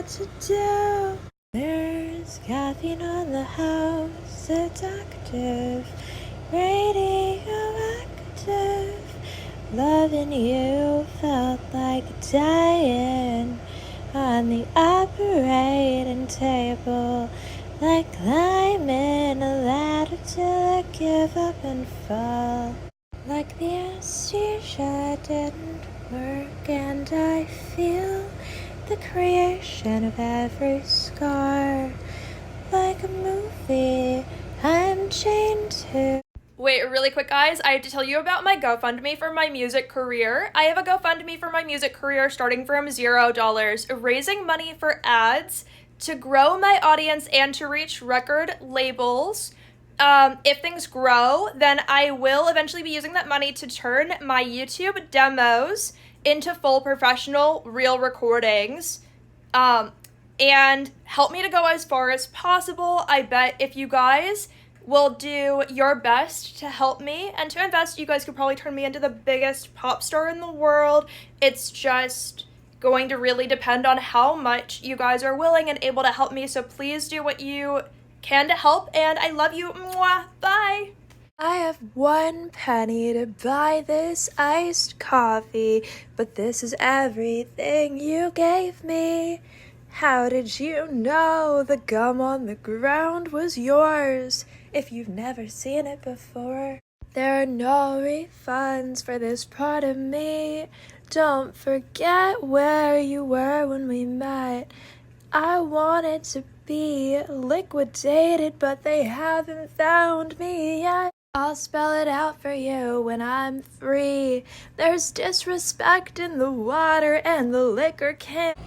what to do. There's caffeine on the house, it's active, radioactive. Loving you felt like dying on the operating table, like climbing a ladder till I give up and fall. Like the anesthesia didn't work, and I feel the creation of every scar. Like a movie I'm chained to. Wait, really quick, guys, I have to tell you about my GoFundMe for my music career. I have a GoFundMe for my music career starting from $0, raising money for ads to grow my audience and to reach record labels. If things grow, then I will eventually be using that money to turn my YouTube demos into full professional real recordings. And help me to go as far as possible. I bet if you guys will do your best to help me and to invest, you guys could probably turn me into the biggest pop star in the world. It's just going to really depend on how much you guys are willing and able to help me. So please do what you can to help, and I love you. Mwah. Bye. I have 1 penny to buy this iced coffee, but this is everything you gave me. How did you know the gum on the ground was yours if you've never seen it before? There are no refunds for this part of me. Don't forget where you were when we met. I wanted to be liquidated, but they haven't found me yet. I'll spell it out for you when I'm free. There's disrespect in the water and the liquor can't.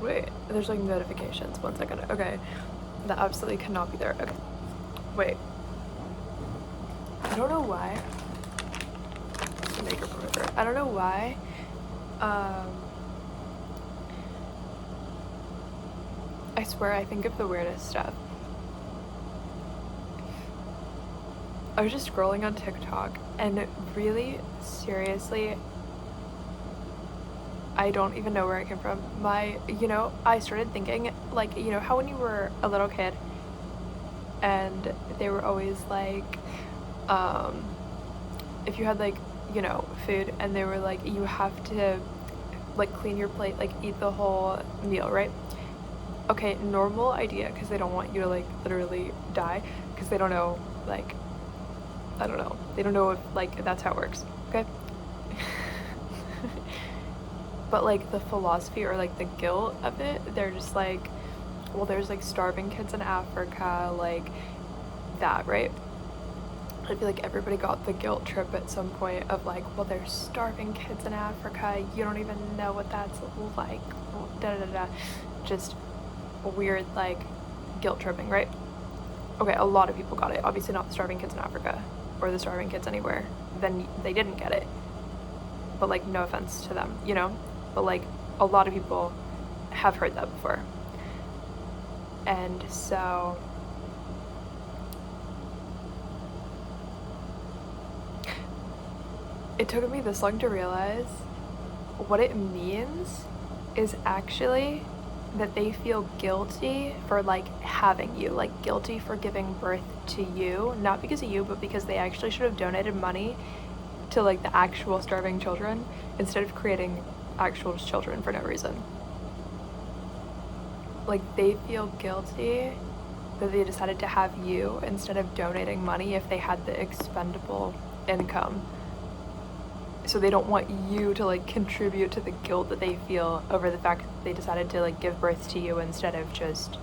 Wait, there's like notifications. 1 second. Okay. That absolutely cannot be there. Okay. Wait. I don't know why. Makeup remover. I don't know why. I swear I think of the weirdest stuff. I was just scrolling on TikTok and really, seriously, I don't even know where it came from. I started thinking, like, how when you were a little kid and they were always like, if you had like, food and they were like, you have to like clean your plate, like eat the whole meal, right? Okay, normal idea, because they don't want you to like literally die, because they don't know, like, I don't know, they don't know if like that's how it works, okay? But like the philosophy or like the guilt of it, they're just like, well, there's like starving kids in Africa, like that, right? I feel like everybody got the guilt trip at some point of like, well, there's starving kids in Africa, you don't even know what that's like, da da da da. Just weird like guilt tripping, right? Okay, a lot of people got it. Obviously not the starving kids in Africa or the starving kids anywhere. Then they didn't get it. But like, no offense to them, But like, a lot of people have heard that before. And so it took me this long to realize what it means is actually that they feel guilty for like having you, like guilty for giving birth to you, not because of you, but because they actually should have donated money to like the actual starving children instead of creating actual children for no reason. Like, they feel guilty that they decided to have you instead of donating money if they had the expendable income. So they don't want you to like contribute to the guilt that they feel over the fact that they decided to like give birth to you instead of just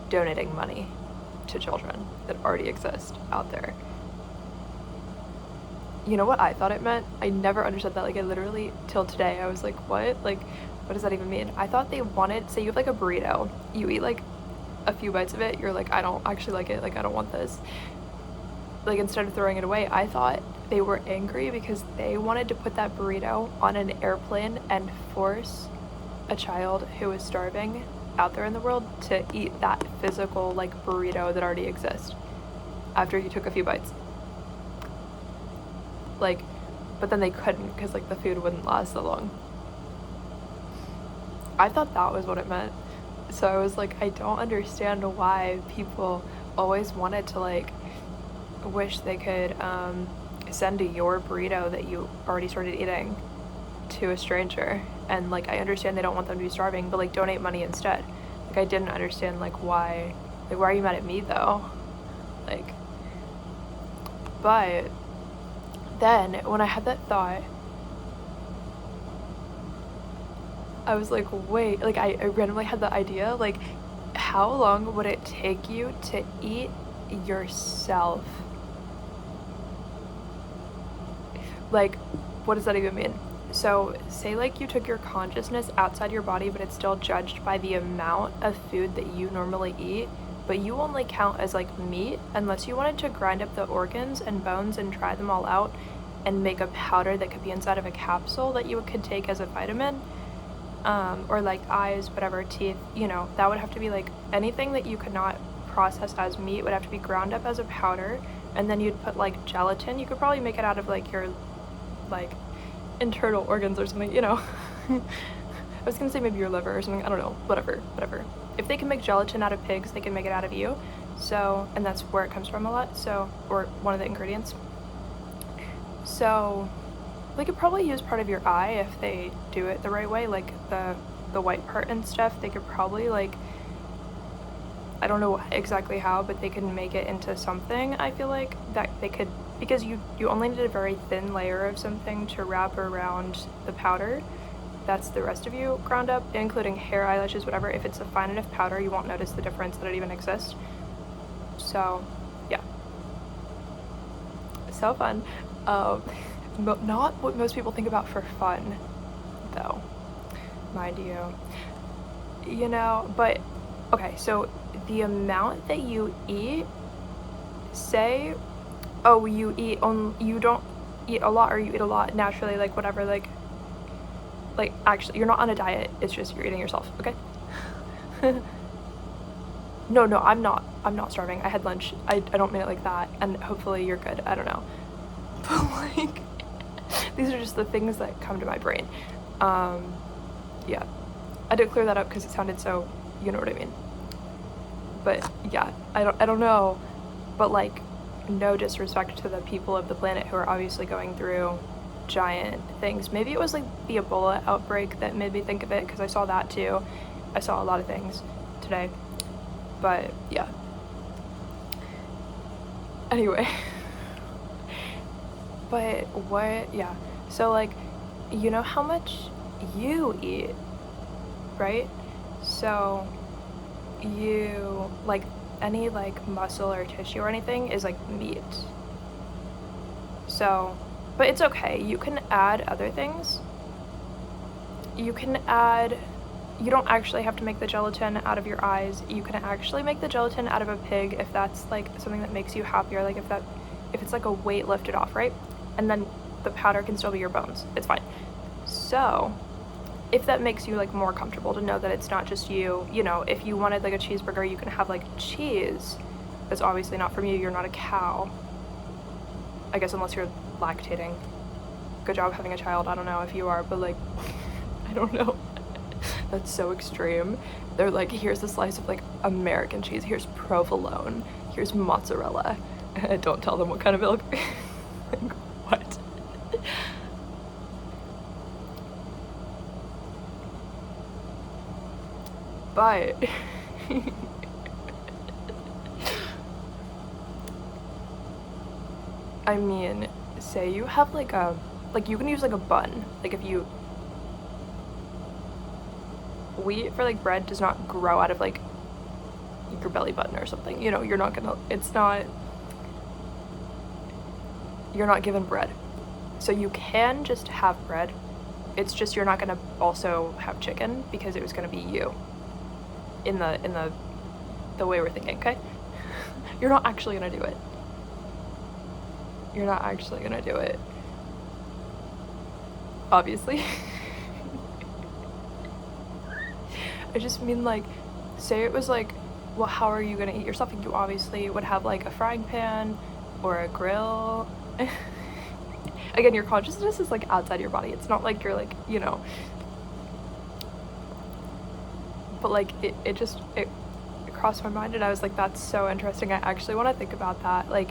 donating money to children that already exist out there. You know what I thought it meant? I never understood that. Like, I literally, till today, I was like, what? Like, what does that even mean? I thought they wanted, say you have like a burrito, you eat like a few bites of it, you're like, I don't actually like it, like I don't want this. Like, instead of throwing it away, I thought they were angry because they wanted to put that burrito on an airplane and force a child who was starving out there in the world to eat that physical like burrito that already exists after you took a few bites. Like, but then they couldn't because like the food wouldn't last so long. I thought that was what it meant. So I was like, I don't understand why people always wanted to like wish they could send your burrito that you already started eating to a stranger. And like I understand they don't want them to be starving, but like donate money instead. Like I didn't understand like why are you mad at me though? Like, but then when I had that thought, I was like, wait, like I randomly had the idea, like how long would it take you to eat yourself? Like, what does that even mean? So say like you took your consciousness outside your body, but it's still judged by the amount of food that you normally eat, but you only count as like meat unless you wanted to grind up the organs and bones and dry them all out and make a powder that could be inside of a capsule that you could take as a vitamin, or like eyes, whatever, teeth, you know, that would have to be like anything that you could not process as meat would have to be ground up as a powder, and then you'd put like gelatin. You could probably make it out of like your like internal organs or something, you know. I was gonna say maybe your liver or something, I don't know, whatever. If they can make gelatin out of pigs, they can make it out of you. So, and that's where it comes from a lot, so, or one of the ingredients. So they could probably use part of your eye if they do it the right way, like the white part and stuff. They could probably like, I don't know exactly how, but they can make it into something. I feel like that they could, because you only need a very thin layer of something to wrap around the powder. That's the rest of you ground up, including hair, eyelashes, whatever. If it's a fine enough powder, you won't notice the difference that it even exists. So yeah, so fun. Not what most people think about for fun though, mind you, you know. But okay, so the amount that you eat, say, oh, you don't eat a lot, or you eat a lot naturally, like whatever, like actually you're not on a diet, it's just you're eating yourself, okay? no, I'm not starving. I had lunch. I don't mean it like that, and hopefully you're good, I don't know. But like, these are just the things that come to my brain. Yeah, I did clear that up because it sounded so, you know what I mean. But yeah, I don't know, but like, no disrespect to the people of the planet who are obviously going through giant things. Maybe it was like the Ebola outbreak that made me think of it, because I saw that too. I saw a lot of things today, but yeah. Anyway. But what, yeah, so like, you know how much you eat, right? So you, like, any like muscle or tissue or anything is like meat. So, but it's okay, you can add other things. You can add, you don't actually have to make the gelatin out of your eyes. You can actually make the gelatin out of a pig if that's like something that makes you happier, like if it's like a weight lifted off, right? And then the powder can still be your bones. It's fine. So if that makes you like more comfortable to know that it's not just you, you know, if you wanted like a cheeseburger, you can have like cheese. That's obviously not from you. You're not a cow, I guess, unless you're lactating. Good job having a child. I don't know if you are, but like, I don't know. That's so extreme. They're like, here's a slice of like American cheese. Here's provolone. Here's mozzarella. Don't tell them what kind of milk. Like, what? But I mean, say you have like a, like you can use like a bun, like if you, wheat for like bread does not grow out of like your belly button or something, you know, you're not gonna, it's not, you're not given bread. So you can just have bread, it's just you're not gonna also have chicken because it was gonna be you in the way we're thinking, okay? You're not actually gonna do it. You're not actually gonna do it, obviously. I just mean, like, say it was like, well, how are you gonna eat your stuffing? You obviously would have like a frying pan or a grill. Again, your consciousness is like outside your body. It's not like you're like, you know, but like it crossed my mind, and I was like, that's so interesting. I actually want to think about that, like,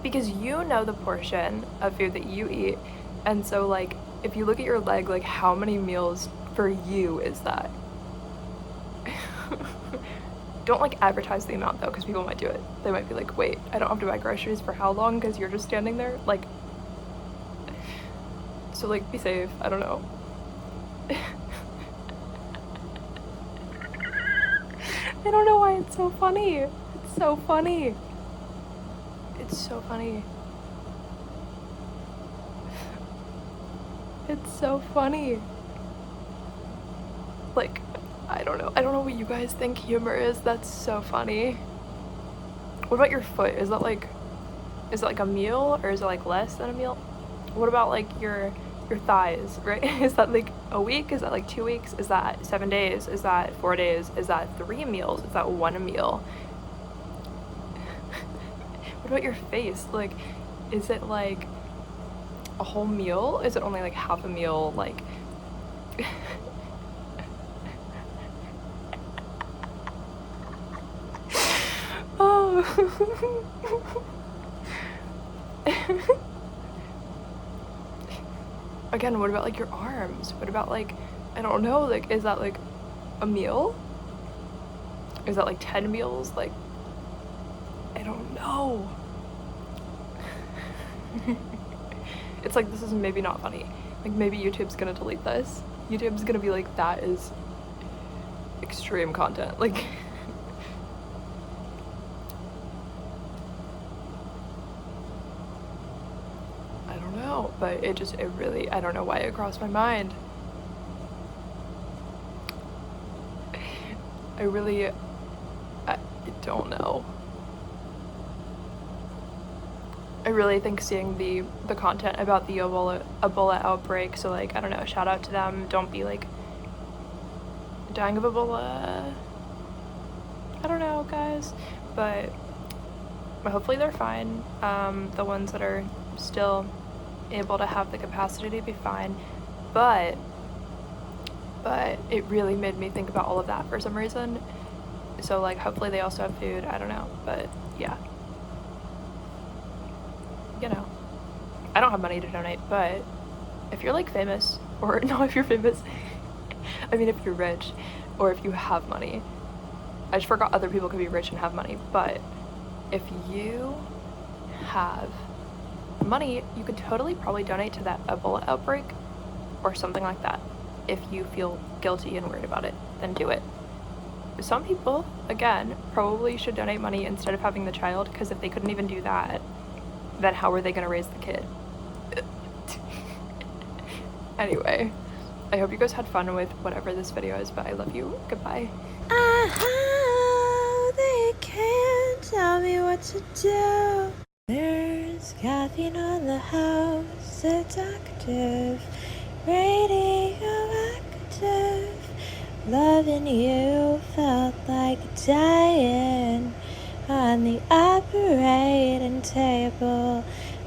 because you know the portion of food that you eat, and so like if you look at your leg, like how many meals for you is that? Don't like advertise the amount though, because people might do it. They might be like, wait, I don't have to buy groceries for how long because you're just standing there, like, so like be safe. I don't know. I don't know why it's so funny. It's so funny. It's so funny. It's so funny. Like, I don't know what you guys think humor is. That's so funny. What about your foot? Is that like a meal, or is it like less than a meal? What about like your thighs, right? Is that like a week? Is that like 2 weeks? Is that 7 days? Is that 4 days? Is that 3 meals? Is that 1 meal? What about your face? Like, is it like a whole meal? Is it only like half a meal? Like, oh. Again, what about like your arms? What about like, I don't know, like, is that like a meal? Is that like 10 meals? Like, I don't know. It's like, this is maybe not funny. Like, maybe YouTube's gonna delete this. YouTube's gonna be like, that is extreme content. Like, I don't know, but it really, I don't know why it crossed my mind. I don't know. I really think seeing the content about the Ebola outbreak, so like, I don't know, shout out to them. Don't be like dying of Ebola. I don't know, guys, but hopefully they're fine. The ones that are still able to have the capacity to be fine, but it really made me think about all of that for some reason. So like, hopefully they also have food. I don't know, but yeah, you know, I don't have money to donate, but if you're like famous, or no, if you're famous, I mean, if you're rich, or if you have money, I just forgot other people could be rich and have money, but if you have money, you could totally probably donate to that Ebola outbreak or something like that. If you feel guilty and worried about it, then do it. Some people, again, probably should donate money instead of having the child, because if they couldn't even do that, then how are they going to raise the kid? Anyway, I hope you guys had fun with whatever this video is, but I love you. Goodbye. They can't tell me what to do. There's caffeine on the house, it's active, radioactive. Loving you felt like dying on the operating table,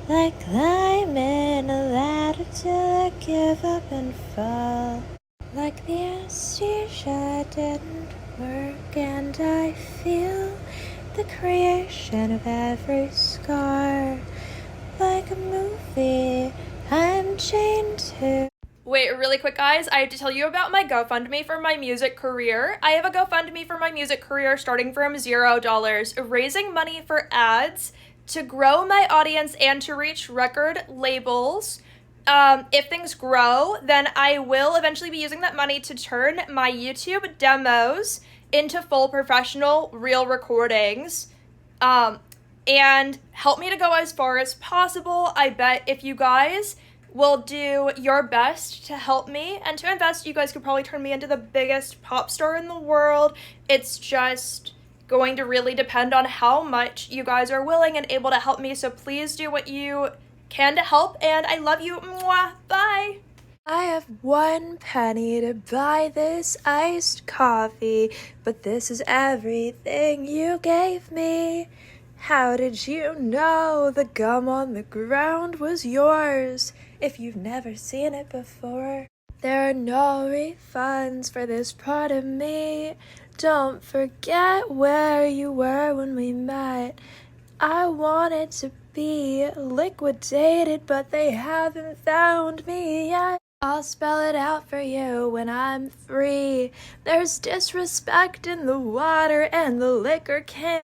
like climbing a ladder till I give up and fall. Like the anesthesia didn't work, and I feel the creation of every scar. Like a movie I'm chained to. Wait, really quick, guys, I have to tell you about my GoFundMe for my music career. I have a GoFundMe for my music career starting from $0, raising money for ads to grow my audience and to reach record labels. If things grow, then I will eventually be using that money to turn my YouTube demos into full professional real recordings, and help me to go as far as possible. I bet if you guys will do your best to help me and to invest, you guys could probably turn me into the biggest pop star in the world. It's just going to really depend on how much you guys are willing and able to help me, so please do what you can to help, and I love you. Mwah. Bye. I have 1 penny to buy this iced coffee, but this is everything you gave me. How did you know the gum on the ground was yours if you've never seen it before? There are no refunds for this part of me. Don't forget where you were when we met. I wanted to be liquidated, but they haven't found me yet. I'll spell it out for you when I'm free. There's disrespect in the water and the liquor can.